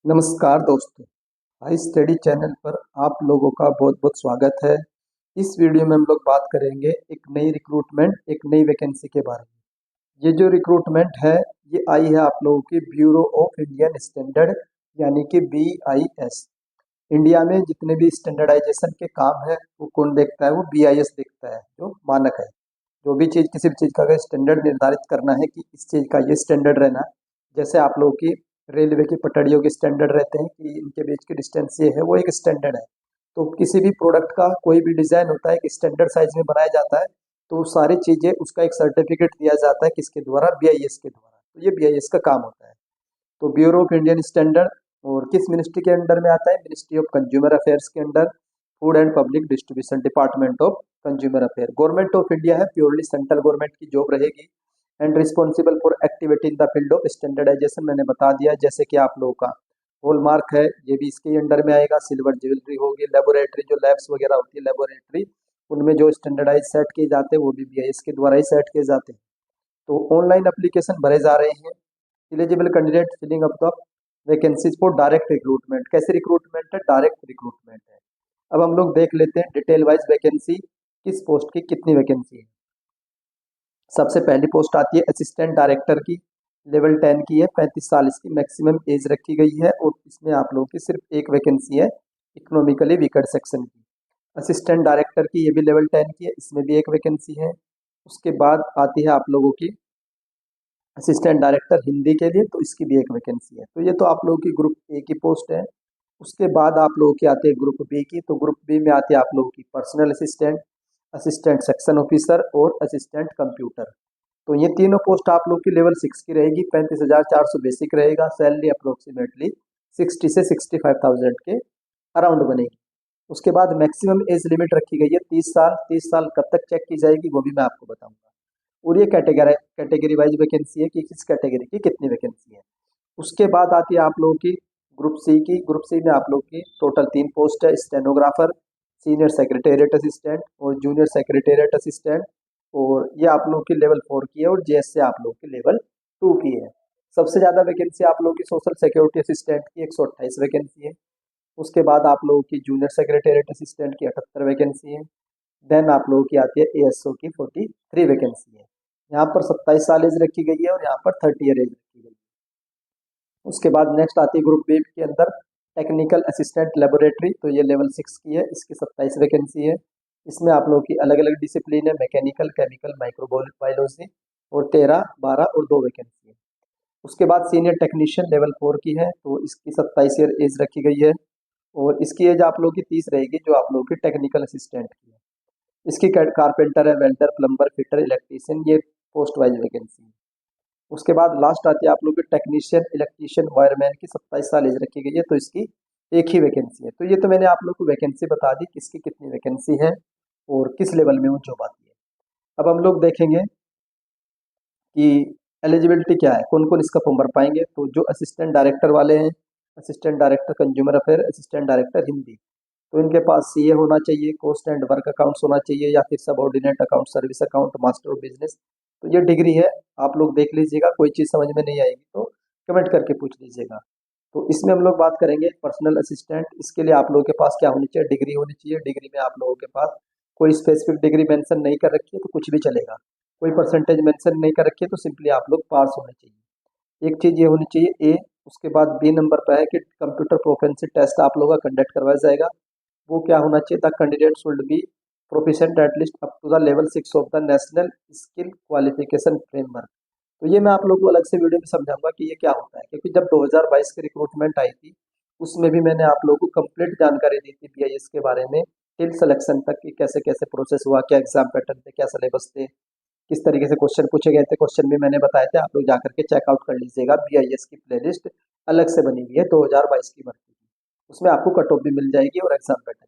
नमस्कार दोस्तों, high study channel पर आप लोगों का बहुत बहुत स्वागत है। इस वीडियो में हम लोग बात करेंगे एक नई रिक्रूटमेंट, एक नई वैकेंसी के बारे में। ये जो रिक्रूटमेंट है ये आई है आप लोगों की ब्यूरो ऑफ इंडियन स्टैंडर्ड यानी कि BIS। इंडिया में जितने भी स्टैंडर्डाइजेशन के काम है वो कौन देखता है? वो BIS देखता है, जो मानक है। जो भी चीज़, किसी भी चीज़ का अगर स्टैंडर्ड निर्धारित करना है कि इस चीज़ का ये स्टैंडर्ड रहना है, जैसे आप लोगों की रेलवे की पटरियों के स्टैंडर्ड रहते हैं कि इनके बीच की डिस्टेंस ये है, वो एक स्टैंडर्ड है। तो किसी भी प्रोडक्ट का कोई भी डिज़ाइन होता है एक स्टैंडर्ड साइज में बनाया जाता है, तो वो सारी चीज़ें, उसका एक सर्टिफिकेट दिया जाता है किसके द्वारा? BIS के द्वारा। तो ये BIS का काम होता है। तो ब्यूरो ऑफ इंडियन स्टैंडर्ड और किस मिनिस्ट्री के अंडर में आता है? मिनिस्ट्री ऑफ कंज्यूमर अफेयर्स के under, food and public distribution department of consumer affair. Government of India है, प्योरली सेंट्रल गवर्नमेंट की जॉब रहेगी। And responsible for activity in the field of standardization, मैंने बता दिया। जैसे कि आप लोगों का हॉलमार्क है, ये भी इसके अंडर में आएगा। सिल्वर ज्वेलरी होगी, लेबोरेटरी, जो लैब्स वगैरह होती है लेबोरेटरी, उनमें जो स्टैंडर्डाइज सेट किए जाते हैं वो भी BIS के द्वारा ही सेट किए जाते हैं। तो ऑनलाइन एप्लीकेशन भरे जा रहे हैं। Eligible candidate filling up the vacancies for direct recruitment. कैसे रिक्रूटमेंट है? डायरेक्ट रिक्रूटमेंट है। अब हम लोग देख लेते हैं डिटेल वाइज वैकेंसी, किस पोस्ट की कितनी वैकेंसी है। सबसे पहली पोस्ट आती है असिस्टेंट डायरेक्टर की, लेवल 10 की है, 35 साल इसकी मैक्सिमम एज रखी गई है। और इसमें आप लोगों की सिर्फ एक वैकेंसी है, इकोनॉमिकली वीकर सेक्शन की। असिस्टेंट डायरेक्टर की, ये भी लेवल 10 की है, इसमें भी एक वैकेंसी है। उसके बाद आती है आप लोगों की असिस्टेंट डायरेक्टर हिंदी के लिए, तो इसकी भी एक वैकेंसी है। तो ये तो आप लोगों की ग्रुप ए की पोस्ट है। उसके बाद आप लोगों की आती है ग्रुप बी की। तो ग्रुप बी में आती है आप लोगों की personal assistant, assistant section officer और असिस्टेंट कंप्यूटर। तो ये तीनों पोस्ट आप लोग की लेवल 6 की रहेगी। 35,400 बेसिक रहेगा। सैलरी अप्रोक्सीमेटली 60 से 65,000 के अराउंड बनेगी। उसके बाद मैक्सिमम एज लिमिट रखी गई है 30 साल। 30 साल कब तक चेक की जाएगी वो भी मैं आपको बताऊंगा। और ये कैटेगरी वाइज वैकेंसी है कि किस कैटेगरी की कितनी वैकेंसी है। उसके बाद आती है आप लोगों की ग्रुप सी की। ग्रुप सी में आप लोगों की टोटल 3 पोस्ट है, स्टेनोग्राफर, सीनियर सेक्रेटेरिएट असिस्टेंट और जूनियर सेक्रेटेरिएट असिस्टेंट। और ये आप लोगों की लेवल 4 की है और JS से आप लोगों की लेवल 2 की है। सबसे ज़्यादा वैकेंसी आप लोगों की सोशल सिक्योरिटी असिस्टेंट की 128 वैकेंसी है। उसके बाद आप लोगों की जूनियर सेक्रेटेरिएट असिस्टेंट की 78 वैकेंसी है। देन आप लोगों की आती है ASO की 43 वैकेंसी है। यहाँ पर 27 साल एज रखी गई है और यहाँ पर 30 ईयर एज रखी गई है। उसके बाद नेक्स्ट आती है ग्रुप बी के अंदर टेक्निकल असिस्टेंट लेबोरेटरी। तो ये लेवल 6 की है, इसकी 27 वैकेंसी है। इसमें आप लोगों की अलग अलग डिसिप्लिन है, मैकेनिकल, केमिकल, माइक्रोबायोलॉजी, और 13, 12 और 2 वैकेंसी है। उसके बाद सीनियर टेक्नीशियन लेवल 4 की है, तो इसकी 27 ईयर एज रखी गई है। और इसकी एज आप लोगों की 30 रहेगी, जो आप लोगों की टेक्निकल असिस्टेंट की है। इसकी कारपेंटर है, वेल्डर, प्लम्बर, फिटर, इलेक्ट्रीशियन, ये पोस्ट वाइज वैकेंसी है। उसके बाद लास्ट आती है आप लोग की टेक्नीशियन, इलेक्ट्रीशियन, वायरमैन की 27 साल एज रखी गई है, तो इसकी एक ही वैकेंसी है। तो ये तो मैंने आप लोग को वैकेंसी बता दी, किसकी कितनी वैकेंसी है और किस लेवल में वो जॉब आती है। अब हम लोग देखेंगे कि एलिजिबिलिटी क्या है, कौन कौन इसका फॉर्म भर पाएंगे। तो जो असिस्टेंट डायरेक्टर वाले हैं, assistant director consumer affair, assistant director Hindi, तो इनके पास CA होना चाहिए, कॉस्ट एंड वर्क अकाउंट्स होना चाहिए, या फिर subordinate account, service account, master of business. तो ये डिग्री है, आप लोग देख लीजिएगा। कोई चीज़ समझ में नहीं आएगी तो कमेंट करके पूछ लीजिएगा। तो इसमें हम लोग बात करेंगे पर्सनल असिस्टेंट। इसके लिए आप लोगों के पास क्या होनी चाहिए? डिग्री होनी चाहिए। डिग्री में आप लोगों के पास कोई स्पेसिफिक डिग्री मेंशन नहीं कर रखी है तो कुछ भी चलेगा। कोई परसेंटेज मेंशन नहीं कर रखी है तो सिंपली आप लोग पास होने चाहिए। एक चीज़ ये होनी चाहिए, A। उसके बाद B नंबर पर है कि कंप्यूटर प्रोफेंसी टेस्ट आप लोगों का कंडक्ट करवाया जाएगा। वो क्या होना चाहिए? The candidate should be proficient at least up to the level 6 of the national skill qualification framework. तो ये मैं आप लोग को अलग से वीडियो में समझाऊंगा कि ये क्या होता है, क्योंकि जब 2022 की रिक्रूटमेंट आई थी उसमें भी मैंने आप लोगों को कंप्लीट जानकारी दी थी BIS के बारे में, टिल सिलेक्शन तक की कैसे कैसे प्रोसेस हुआ, क्या एग्जाम पैटर्न थे, क्या सिलेबस थे, किस तरीके से क्वेश्चन पूछे गए थे। क्वेश्चन भी मैंने बताए थे, आप लोग जाकर के चेकआउट कर लीजिएगा। BIS की प्लेलिस्ट अलग से बनी हुई है 2022 की भर्ती की, उसमें आपको कट ऑफ भी मिल जाएगी और एग्जाम पैटर्न।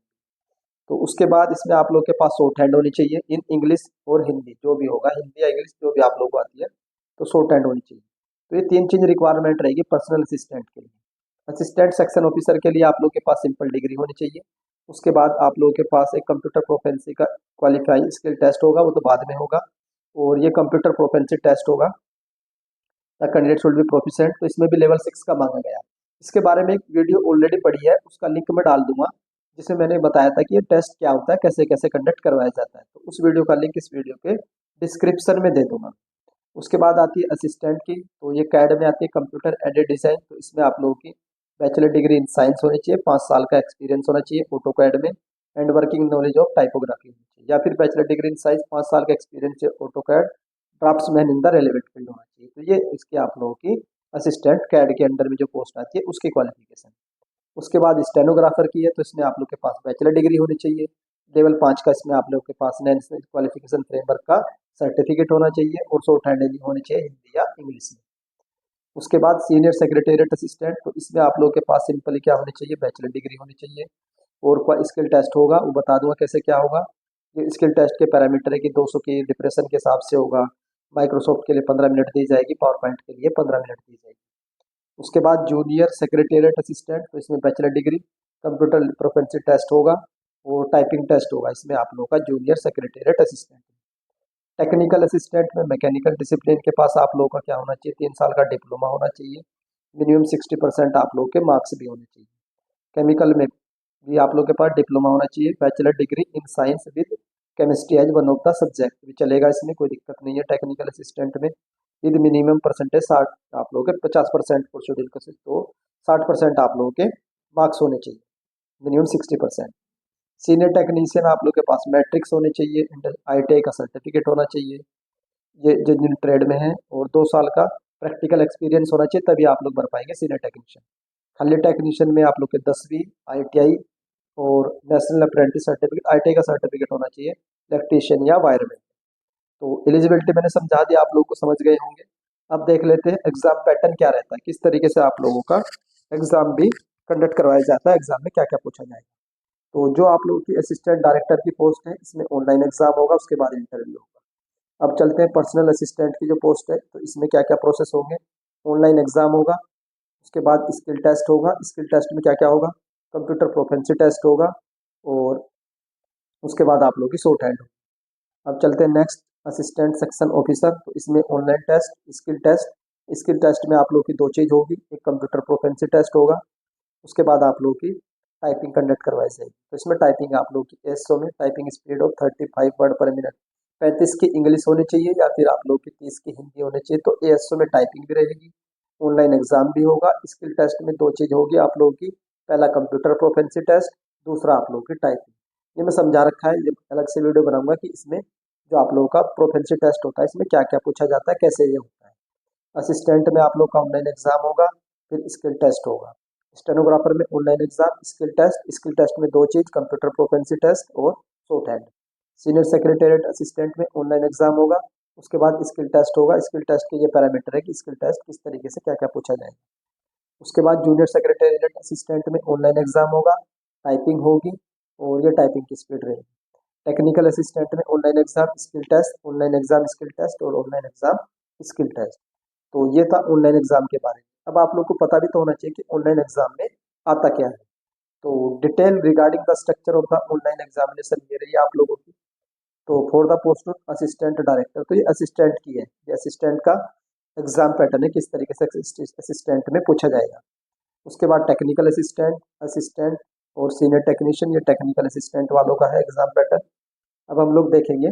तो उसके बाद इसमें आप लोग के पास शॉर्ट हैंड होनी चाहिए इन इंग्लिश और हिंदी, जो भी होगा, हिंदी या इंग्लिश जो भी आप लोग को आती है, तो शॉर्ट हैंड होनी चाहिए। तो ये 3 चीज़ रिक्वायरमेंट रहेगी पर्सनल असिस्टेंट के लिए। असिस्टेंट सेक्शन ऑफिसर के लिए आप लोग के पास सिंपल डिग्री होनी चाहिए। उसके बाद आप लोगों के पास एक कंप्यूटर प्रोफेंसी का क्वालिफाइंग स्किल टेस्ट होगा, वो तो बाद में होगा। और ये कंप्यूटर प्रोफेंसी टेस्ट होगा, the candidate should be proficient, तो इसमें भी लेवल 6 का मांगा गया। इसके बारे में एक वीडियो ऑलरेडी पड़ी है, उसका लिंक मैं डाल दूंगा, जिसमें मैंने बताया था कि ये टेस्ट क्या होता है, कैसे कैसे कंडक्ट करवाया जाता है। तो उस वीडियो का लिंक इस वीडियो के डिस्क्रिप्शन में दे दूंगा। उसके बाद आती है असिस्टेंट की, तो ये कैड में आती है कंप्यूटर एडेड डिज़ाइन। तो इसमें आप लोगों की बैचलर डिग्री इन साइंस होनी चाहिए, 5 साल का एक्सपीरियंस होना चाहिए ऑटो कैड में, and working knowledge of typography होनी चाहिए, या फिर बैचलर डिग्री इन साइंस 5 साल का एक्सपीरियंस है AutoCAD draftsman in the relevant field होना चाहिए। तो ये इसके आप लोगों की असिस्टेंट कैड के अंडर में जो पोस्ट आती है उसकी क्वालिफिकेशन। उसके बाद स्टेनोग्राफर की है, तो इसमें आप लोग के पास बैचलर डिग्री होनी चाहिए, लेवल 5 का। इसमें आप लोग के पास नेशनल क्वालिफिकेशन फ्रेमवर्क का सर्टिफिकेट होना चाहिए, और शॉर्ट हैंड होनी चाहिए हिंदी या इंग्लिश में। उसके बाद सीनियर सेक्रेटेरिएट असिस्टेंट, तो इसमें आप लोग के पास सिंपली क्या होनी चाहिए, बैचलर डिग्री होनी चाहिए, और स्किल टेस्ट होगा, वो बता दूंगा कैसे क्या होगा। ये स्किल टेस्ट के पैरामीटर है कि 200 की डिप्रेशन के हिसाब से होगा, माइक्रोसॉफ्ट के लिए 15 मिनट दी जाएगी, पावर पॉइंट के लिए 15 मिनट दी जाएगी। उसके बाद जूनियर सेक्रेटेरिएट असिस्टेंट, तो इसमें bachelor degree, computer proficiency test होगा और टाइपिंग टेस्ट होगा, इसमें आप लोगों का junior secretariat assistant. Technical assistant में मैकेनिकल डिसिप्लिन के पास आप लोगों का क्या होना चाहिए, 3 साल का डिप्लोमा होना चाहिए, मिनिमम 60% आप लोगों के मार्क्स भी होने चाहिए। केमिकल में भी आप लोग के पास डिप्लोमा होना चाहिए, bachelor degree in science with chemistry as one of the subject भी चलेगा, इसमें कोई दिक्कत नहीं है। टेक्निकल असिस्टेंट में विद मिनिमम परसेंटेज 60, आप लोगों के 50% फॉर शेड्यूल कास्ट, तो 60% आप लोगों के मार्क्स होने चाहिए, मिनिमम 60%। सीनियर टेक्नीशियन आप लोग के पास मैट्रिक्स होने चाहिए, ITI का सर्टिफिकेट होना चाहिए, ये जिन ट्रेड में है, और 2 साल का प्रैक्टिकल एक्सपीरियंस होना चाहिए, तभी आप लोग बन पाएंगे सीनियर टेक्नीशियन। खाली टेक्नीशियन में आप लोग के 10वीं ITI और नेशनल अप्रेंटिस सर्टिफिकेट, ITI का सर्टिफिकेट होना चाहिए, इलेक्ट्रीशियन या वायरमैन। तो एलिजिबिलिटी मैंने समझा दिया, आप लोग को समझ गए होंगे। अब देख लेते हैं एग्जाम पैटर्न क्या रहता है, किस तरीके से आप लोगों का एग्जाम भी कंडक्ट करवाया जाता है, एग्जाम में क्या क्या पूछा जाएगा। तो जो आप लोगों की असिस्टेंट डायरेक्टर की पोस्ट है, इसमें ऑनलाइन एग्जाम होगा, उसके बाद इंटरव्यू होगा। अब चलते हैं पर्सनल असिस्टेंट की जो पोस्ट है, तो इसमें क्या क्या प्रोसेस होंगे। ऑनलाइन एग्जाम होगा, उसके बाद स्किल टेस्ट होगा, स्किल टेस्ट में क्या क्या होगा, कंप्यूटर प्रोफिशिएंसी टेस्ट होगा, और उसके बाद आप लोगों की शॉर्ट हैंड होगी। अब चलते हैं नेक्स्ट, असिस्टेंट सेक्शन ऑफिसर, तो इसमें online test, skill test. Skill test में आप लोगों की 2 चीज़ होगी, एक कंप्यूटर प्रोफिशिएंसी टेस्ट होगा, उसके बाद आप लोगों की टाइपिंग कंडक्ट करवाई जाएगी। तो इसमें टाइपिंग आप लोग की एसओ में टाइपिंग स्पीड ऑफ 35 वर्ड पर मिनट, 35 की इंग्लिश होनी चाहिए, या फिर आप लोग की 30 की हिंदी होनी चाहिए। तो एसओ में टाइपिंग भी रहेगी, ऑनलाइन एग्जाम भी होगा। स्किल टेस्ट में 2 चीज़ होगी आप लोगों की, पहला कंप्यूटर प्रोफिशिएंसी टेस्ट, दूसरा आप लोगों की टाइपिंग। ये मैं समझा रखा है, ये अलग से वीडियो बनाऊंगा कि इसमें जो आप लोगों का प्रोफिशिएंसी टेस्ट होता है, इसमें क्या क्या पूछा जाता है, कैसे ये होता है। असिस्टेंट में आप लोग का ऑनलाइन एग्जाम होगा, फिर स्किल टेस्ट होगा। स्टेनोग्राफर में ऑनलाइन एग्जाम, स्किल टेस्ट में 2 चीज़, कंप्यूटर प्रोफिशिएंसी टेस्ट और short hand. Senior secretariat assistant में ऑनलाइन एग्जाम होगा, उसके बाद स्किल टेस्ट होगा। स्किल टेस्ट के ये पैरामीटर है कि स्किल टेस्ट किस तरीके से क्या क्या पूछा जाएगा। उसके बाद जूनियर सेक्रेटेरिएट असिस्टेंट में ऑनलाइन एग्जाम होगा, टाइपिंग होगी, और ये टाइपिंग की स्पीड रहेगी। टेक्निकल असिस्टेंट में online exam, skill test, online exam, skill test, और ऑनलाइन एग्जाम, स्किल टेस्ट। तो ये था ऑनलाइन एग्जाम के बारे में। अब आप लोग को पता भी तो होना चाहिए कि ऑनलाइन एग्जाम में आता क्या है। तो detail regarding the structure of the online examination ये रही है आप लोगों की। तो for the post of assistant director, तो ये असिस्टेंट की है, ये असिस्टेंट का एग्जाम पैटर्न है, किस तरीके से असिस्टेंट में पूछा जाएगा। उसके बाद टेक्निकल असिस्टेंट, असिस्टेंट और सीनियर टेक्नीशियन, ये टेक्निकल असिस्टेंट वालों का है एग्जाम पैटर्न। अब हम लोग देखेंगे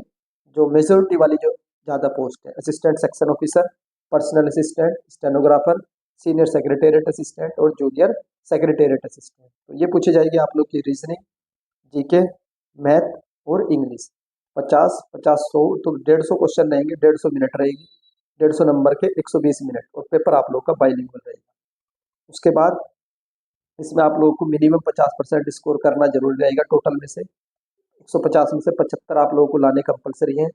जो मेजोरिटी वाली जो ज़्यादा पोस्ट है, assistant section officer, personal assistant, stenographer, senior secretariat assistant और जूनियर सेक्रेटेरिएट असिस्टेंट। तो ये पूछी जाएगी आप लोग की रीजनिंग, जीके, मैथ और इंग्लिश। 50 50 100, तो 150 क्वेश्चन रहेंगे, 150 मिनट रहेगी, 150 नंबर के 120 मिनट, और पेपर आप लोग का बाइलिंगुअल रहेगा। उसके बाद इसमें आप लोगों को मिनिमम 50% स्कोर करना जरूरी रहेगा, टोटल में से 150 में से 75 आप लोगों को लाने कंपलसरी है।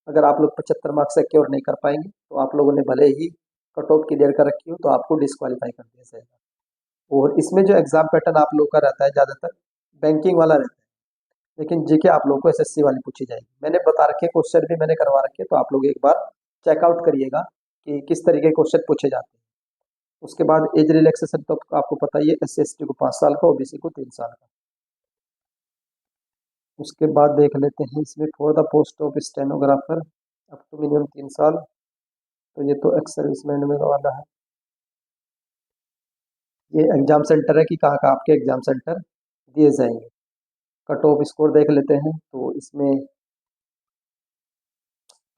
अगर आप लोग 75 मार्क्स सिक्योर नहीं कर पाएंगे, तो आप लोगों ने भले ही कट ऑफ क्लियर कर रखी हो, तो आपको डिस्क्वालीफाई कर दिया जाएगा। और इसमें जो एग्जाम पैटर्न आप लोग का रहता है, ज़्यादातर बैंकिंग वाला रहता है, लेकिन जीके आप लोगों को एसएससी वाली पूछी जाएगी। मैंने बता रखे क्वेश्चन भी मैंने करवा रखे, तो आप लोग एक बार चेकआउट करिएगा कि किस तरीके के क्वेश्चन पूछे जाते हैं। उसके बाद एज रिलैक्सेशन तो आपको पता ही है, SC/ST को 5 साल का, OBC को 3 साल का। उसके बाद देख लेते हैं इसमें for the post of stenographer up to minimum 3 साल, तो ये तो एक्स सर्विसमैन में वाला है। ये एग्ज़ाम सेंटर है कि कहाँ कहाँ आपके एग्ज़ाम सेंटर दिए जाएंगे। कट ऑफ स्कोर देख लेते हैं, तो इसमें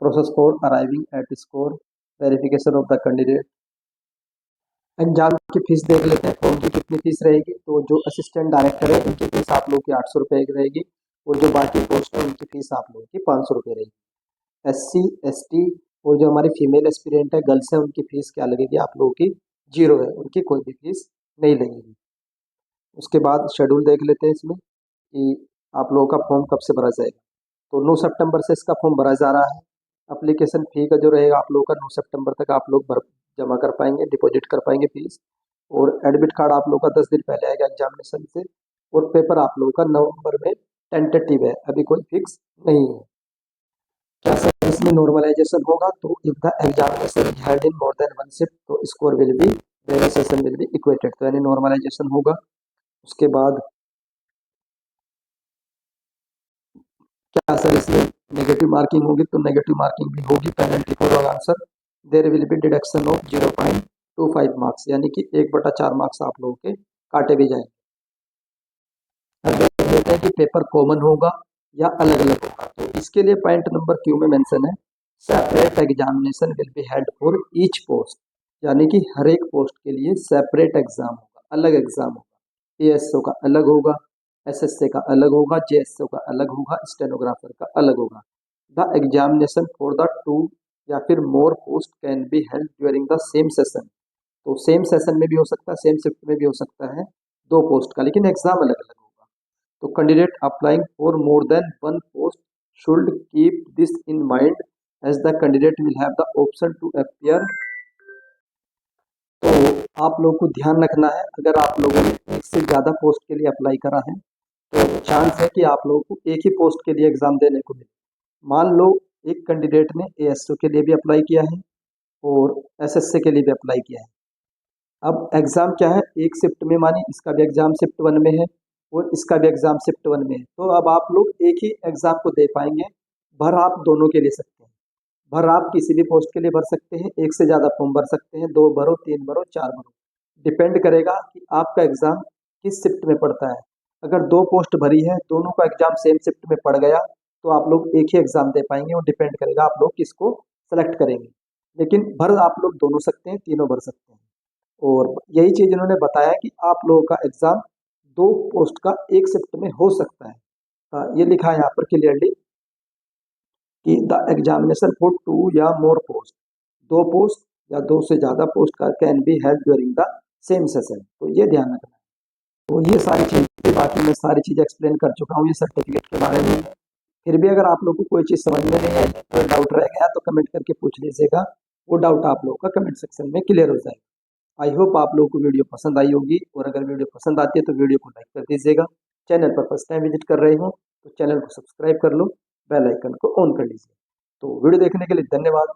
process code, arriving at score, verification of the candidate, exam की फीस देख लेते हैं, फॉर्म की कितनी फीस रहेगी। तो जो असिस्टेंट डायरेक्टर है उनकी फीस आप लोग की 800 रुपये की रहेगी, और जो बाकी पोस्ट है उनकी फीस आप लोगों की 500 रुपये रहेगी। SC ST और जो हमारी फीमेल एस्पिरेंट है, गर्ल्स है, उनकी फीस क्या लगेगी आप लोगों की, 0 है, उनकी कोई भी फीस नहीं लगेगी। उसके बाद शेड्यूल देख लेते हैं इसमें कि आप लोगों का फॉर्म कब से भरा जाएगा। तो 9 सितंबर से इसका फॉर्म भरा जा रहा है। एप्लीकेशन फ़ी का जो रहेगा आप लोगों का 9 सितंबर तक आप लोग भर जमा कर पाएंगे, डिपॉजिट कर पाएंगे फीस। और एडमिट कार्ड आप लोगों का 10 दिन पहले आएगा एग्जामिनेशन से। और पेपर आप लोगों का नवंबर में टेंटेटिव है, अभी कोई फिक्स नहीं है। क्या सर इसमें नॉर्मलाइजेशन होगा? तो if the examination is held in more than one shift, तो score will be, variation will be equated, तो यानी नॉर्मलाइजेशन होगा। उसके बाद क्या सर इसमें नेगेटिव मार्किंग होगी? तो नेगेटिव मार्किंग भी होगी। Penalty for wrong answer there will be deduction of 0.25 marks, यानी कि 1/4 मार्क्स आप लोगों के काटे भी जाएंगे। अब देख लेते हैं कि पेपर कॉमन होगा या अलग अलग होगा। तो इसके लिए पॉइंट नंबर क्यू में मेंशन है, separate examination will be held for each post, यानी कि हर एक पोस्ट के लिए सेपरेट एग्जाम होगा, अलग एग्जाम होगा। ASO का अलग होगा, SSA का अलग होगा, JSO का अलग होगा, स्टेनोग्राफर का अलग होगा। द एग्जामिनेशन फॉर द 2 या फिर more post can be held during the same session, तो सेम सेशन में भी हो सकता है, सेम शिफ्ट में भी हो सकता है, 2 पोस्ट का, लेकिन एग्जाम अलग अलग होगा। तो candidate applying for more than one post should keep this in mind as the candidate will have the option to appear. तो आप लोगों को ध्यान रखना है, अगर आप लोगों ने एक से ज़्यादा पोस्ट के लिए अप्लाई करा है तो चांस है कि आप लोगों को एक ही पोस्ट के लिए एग्ज़ाम देने को मिले। मान लो एक कैंडिडेट ने ASO के लिए भी अप्लाई किया है और SSA के लिए भी अप्लाई किया है। अब एग्ज़ाम क्या है, एक शिफ्ट में, मानी इसका भी एग्ज़ाम शिफ्ट 1 में है और इसका भी एग्ज़ाम शिफ्ट 1 में है, तो अब आप लोग एक ही एग्ज़ाम को दे पाएंगे। भर आप दोनों के ले सकते हैं, भर आप किसी भी पोस्ट के लिए भर सकते हैं, एक से ज़्यादा फॉर्म भर सकते हैं, 2 भरो, 3 भरो, 4 भरो, डिपेंड करेगा कि आपका एग्ज़ाम किस शिफ्ट में पड़ता है। अगर 2 पोस्ट भरी है, दोनों का एग्ज़ाम सेम शिफ्ट में पड़ गया, तो आप लोग एक ही एग्ज़ाम दे पाएंगे, और डिपेंड करेगा आप लोग किसको सेलेक्ट करेंगे। लेकिन भर आप लोग दोनों सकते हैं, तीनों भर सकते हैं। और यही चीज़ इन्होंने बताया कि आप लोगों का एग्ज़ाम 2 पोस्ट का एक शिफ्ट में हो सकता है। ये लिखा है यहाँ पर क्लियरली कि द एग्जामिनेशन फॉर 2 या मोर पोस्ट, 2 पोस्ट या 2 से ज़्यादा पोस्ट का can be held during the same session, तो ये ध्यान रखना है। तो ये सारी चीज़ें, बाकी मैं सारी चीज़ें एक्सप्लेन कर चुका हूँ ये सर्टिफिकेट के बारे में। फिर भी अगर आप लोग को कोई चीज़ समझ में नहीं आई, कोई डाउट रह गया, तो कमेंट करके पूछ लीजिएगा, वो डाउट आप लोगों का कमेंट सेक्शन में क्लियर हो जाएगा। आई होप आप लोगों को वीडियो पसंद आई होगी, और अगर वीडियो पसंद आती है तो वीडियो को लाइक कर दीजिएगा। चैनल पर फर्स्ट टाइम विजिट कर रहे हो तो चैनल को सब्सक्राइब कर लो, बेल आइकन को ऑन कर लीजिए। तो वीडियो देखने के लिए धन्यवाद।